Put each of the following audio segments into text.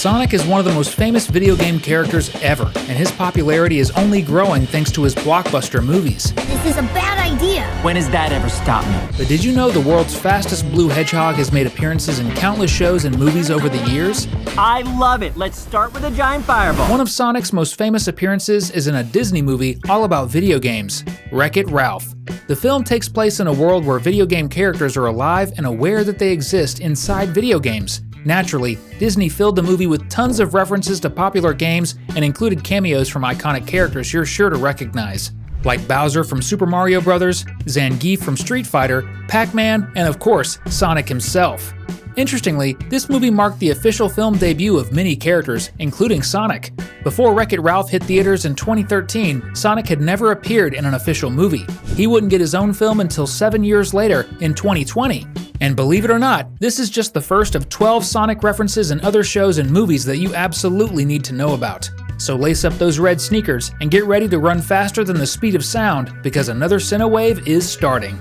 Sonic is one of the most famous video game characters ever, and his popularity is only growing thanks to his blockbuster movies. This is a bad idea. When has that ever stopped me? But did you know the world's fastest blue hedgehog has made appearances in countless shows and movies over the years? I love it. Let's start with a giant fireball. One of Sonic's most famous appearances is in a Disney movie all about video games, Wreck-It Ralph. The film takes place in a world where video game characters are alive and aware that they exist inside video games. Naturally, Disney filled the movie with tons of references to popular games and included cameos from iconic characters you're sure to recognize, like Bowser from Super Mario Bros., Zangief from Street Fighter, Pac-Man, and of course, Sonic himself. Interestingly, this movie marked the official film debut of many characters, including Sonic. Before Wreck-It Ralph hit theaters in 2013, Sonic had never appeared in an official movie. He wouldn't get his own film until 7 years later, in 2020. And believe it or not, this is just the first of 12 Sonic references in other shows and movies that you absolutely need to know about. So lace up those red sneakers and get ready to run faster than the speed of sound, because another Cinewave is starting.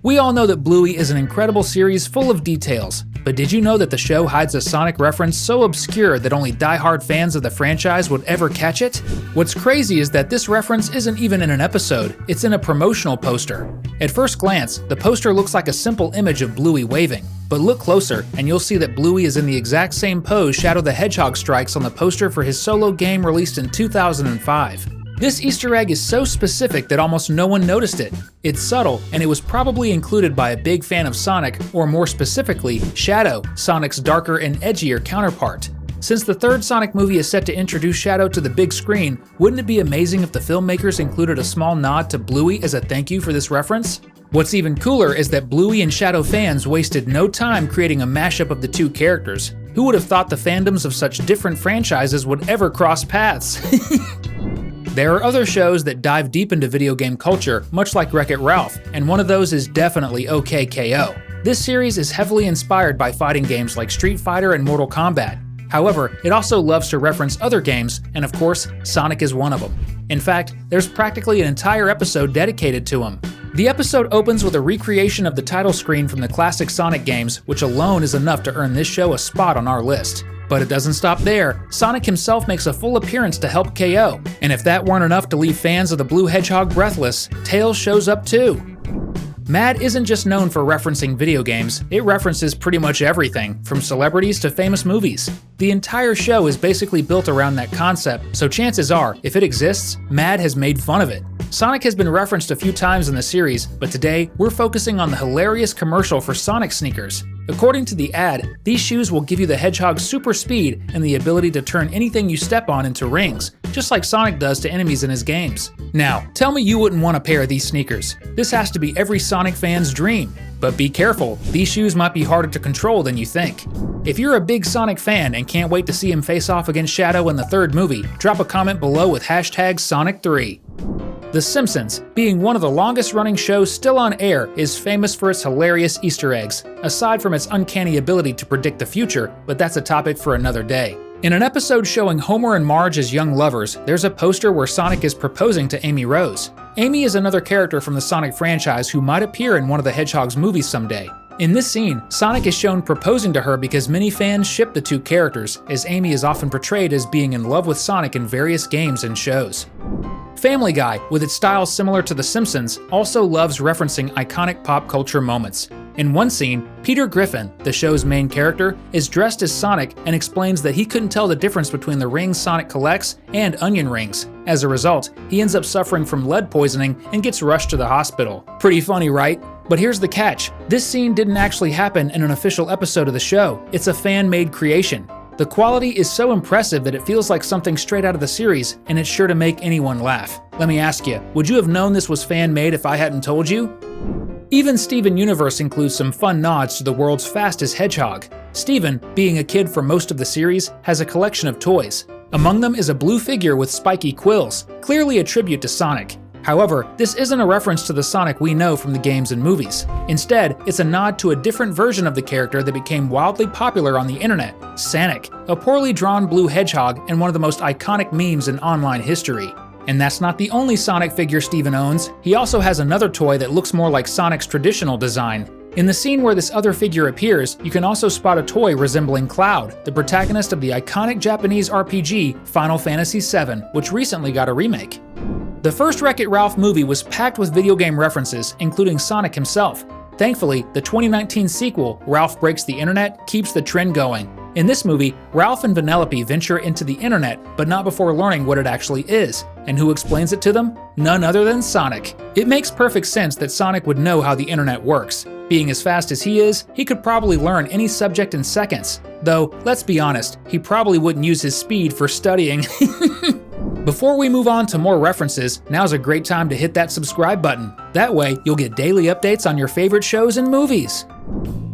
We all know that Bluey is an incredible series full of details, but did you know that the show hides a Sonic reference so obscure that only die-hard fans of the franchise would ever catch it? What's crazy is that this reference isn't even in an episode, it's in a promotional poster. At first glance, the poster looks like a simple image of Bluey waving, but look closer and you'll see that Bluey is in the exact same pose Shadow the Hedgehog strikes on the poster for his solo game released in 2005. This Easter egg is so specific that almost no one noticed it. It's subtle, and it was probably included by a big fan of Sonic, or more specifically, Shadow, Sonic's darker and edgier counterpart. Since the third Sonic movie is set to introduce Shadow to the big screen, wouldn't it be amazing if the filmmakers included a small nod to Bluey as a thank you for this reference? What's even cooler is that Bluey and Shadow fans wasted no time creating a mashup of the two characters. Who would have thought the fandoms of such different franchises would ever cross paths? There are other shows that dive deep into video game culture, much like Wreck-It Ralph, and one of those is definitely OKKO. This series is heavily inspired by fighting games like Street Fighter and Mortal Kombat. However, it also loves to reference other games, and of course, Sonic is one of them. In fact, there's practically an entire episode dedicated to him. The episode opens with a recreation of the title screen from the classic Sonic games, which alone is enough to earn this show a spot on our list. But it doesn't stop there. Sonic himself makes a full appearance to help KO. And if that weren't enough to leave fans of the Blue Hedgehog breathless, Tails shows up too. Mad isn't just known for referencing video games, it references pretty much everything, from celebrities to famous movies. The entire show is basically built around that concept, so chances are, if it exists, Mad has made fun of it. Sonic has been referenced a few times in the series, but today we're focusing on the hilarious commercial for Sonic sneakers. According to the ad, these shoes will give you the Hedgehog's super speed and the ability to turn anything you step on into rings, just like Sonic does to enemies in his games. Now, tell me you wouldn't want a pair of these sneakers. This has to be every Sonic fan's dream. But be careful, these shoes might be harder to control than you think. If you're a big Sonic fan and can't wait to see him face off against Shadow in the third movie, drop a comment below with #Sonic3. The Simpsons, being one of the longest-running shows still on air, is famous for its hilarious Easter eggs, aside from its uncanny ability to predict the future, but that's a topic for another day. In an episode showing Homer and Marge as young lovers, there's a poster where Sonic is proposing to Amy Rose. Amy is another character from the Sonic franchise who might appear in one of the Hedgehog's movies someday. In this scene, Sonic is shown proposing to her because many fans ship the two characters, as Amy is often portrayed as being in love with Sonic in various games and shows. Family Guy, with its style similar to The Simpsons, also loves referencing iconic pop culture moments. In one scene, Peter Griffin, the show's main character, is dressed as Sonic and explains that he couldn't tell the difference between the rings Sonic collects and onion rings. As a result, he ends up suffering from lead poisoning and gets rushed to the hospital. Pretty funny, right? But here's the catch. This scene didn't actually happen in an official episode of the show. It's a fan-made creation. The quality is so impressive that it feels like something straight out of the series, and it's sure to make anyone laugh. Let me ask you, would you have known this was fan-made if I hadn't told you? Even Steven Universe includes some fun nods to the world's fastest hedgehog. Steven, being a kid for most of the series, has a collection of toys. Among them is a blue figure with spiky quills, clearly a tribute to Sonic. However, this isn't a reference to the Sonic we know from the games and movies. Instead, it's a nod to a different version of the character that became wildly popular on the internet, Sanic, a poorly drawn blue hedgehog and one of the most iconic memes in online history. And that's not the only Sonic figure Steven owns. He also has another toy that looks more like Sonic's traditional design. In the scene where this other figure appears, you can also spot a toy resembling Cloud, the protagonist of the iconic Japanese RPG Final Fantasy VII, which recently got a remake. The first Wreck-It Ralph movie was packed with video game references, including Sonic himself. Thankfully, the 2019 sequel, Ralph Breaks the Internet, keeps the trend going. In this movie, Ralph and Vanellope venture into the internet, but not before learning what it actually is. And who explains it to them? None other than Sonic. It makes perfect sense that Sonic would know how the internet works. Being as fast as he is, he could probably learn any subject in seconds. Though, let's be honest, he probably wouldn't use his speed for studying. Before we move on to more references, now's a great time to hit that subscribe button. That way, you'll get daily updates on your favorite shows and movies.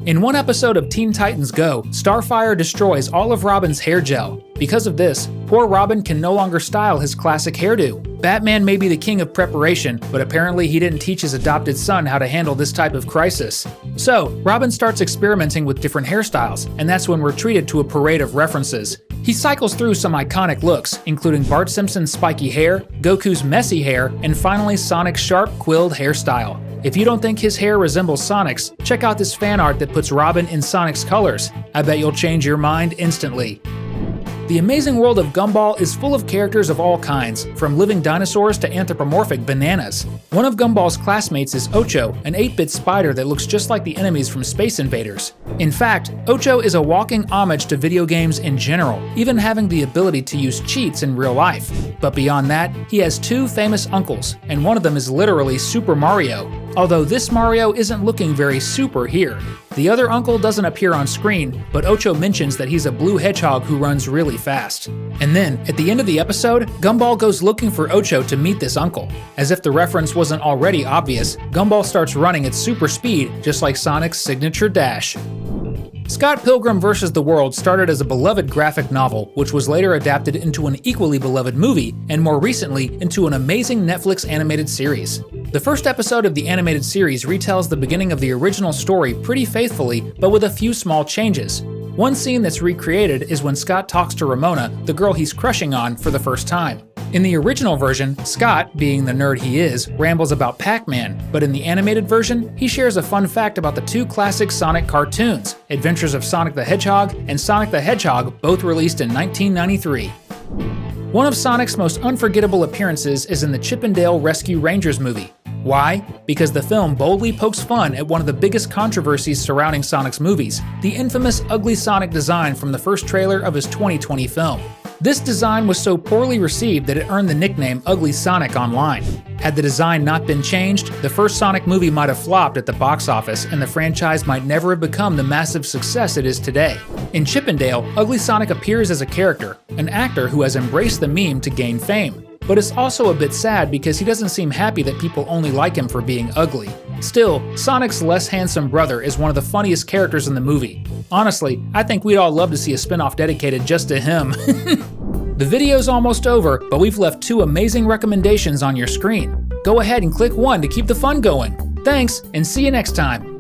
In one episode of Teen Titans Go, Starfire destroys all of Robin's hair gel. Because of this, poor Robin can no longer style his classic hairdo. Batman may be the king of preparation, but apparently he didn't teach his adopted son how to handle this type of crisis. So, Robin starts experimenting with different hairstyles, and that's when we're treated to a parade of references. He cycles through some iconic looks, including Bart Simpson's spiky hair, Goku's messy hair, and finally Sonic's sharp, quilled hairstyle. If you don't think his hair resembles Sonic's, check out this fan art that puts Robin in Sonic's colors. I bet you'll change your mind instantly. The amazing world of Gumball is full of characters of all kinds, from living dinosaurs to anthropomorphic bananas. One of Gumball's classmates is Ocho, an 8-bit spider that looks just like the enemies from Space Invaders. In fact, Ocho is a walking homage to video games in general, even having the ability to use cheats in real life. But beyond that, he has two famous uncles, and one of them is literally Super Mario. Although this Mario isn't looking very super here. The other uncle doesn't appear on screen, but Ocho mentions that he's a blue hedgehog who runs really fast. And then, at the end of the episode, Gumball goes looking for Ocho to meet this uncle. As if the reference wasn't already obvious, Gumball starts running at super speed, just like Sonic's signature dash. Scott Pilgrim vs. the World started as a beloved graphic novel, which was later adapted into an equally beloved movie, and more recently into an amazing Netflix animated series. The first episode of the animated series retells the beginning of the original story pretty faithfully, but with a few small changes. One scene that's recreated is when Scott talks to Ramona, the girl he's crushing on, for the first time. In the original version, Scott, being the nerd he is, rambles about Pac-Man, but in the animated version, he shares a fun fact about the two classic Sonic cartoons, Adventures of Sonic the Hedgehog and Sonic the Hedgehog, both released in 1993. One of Sonic's most unforgettable appearances is in the Chip 'n Dale Rescue Rangers movie. Why? Because the film boldly pokes fun at one of the biggest controversies surrounding Sonic's movies, the infamous ugly Sonic design from the first trailer of his 2020 film. This design was so poorly received that it earned the nickname Ugly Sonic online. Had the design not been changed, the first Sonic movie might have flopped at the box office and the franchise might never have become the massive success it is today. In Chip 'n Dale, Ugly Sonic appears as a character, an actor who has embraced the meme to gain fame. But it's also a bit sad because he doesn't seem happy that people only like him for being ugly. Still, Sonic's less handsome brother is one of the funniest characters in the movie. Honestly, I think we'd all love to see a spin-off dedicated just to him. The video's almost over, but we've left two amazing recommendations on your screen. Go ahead and click one to keep the fun going. Thanks, and see you next time.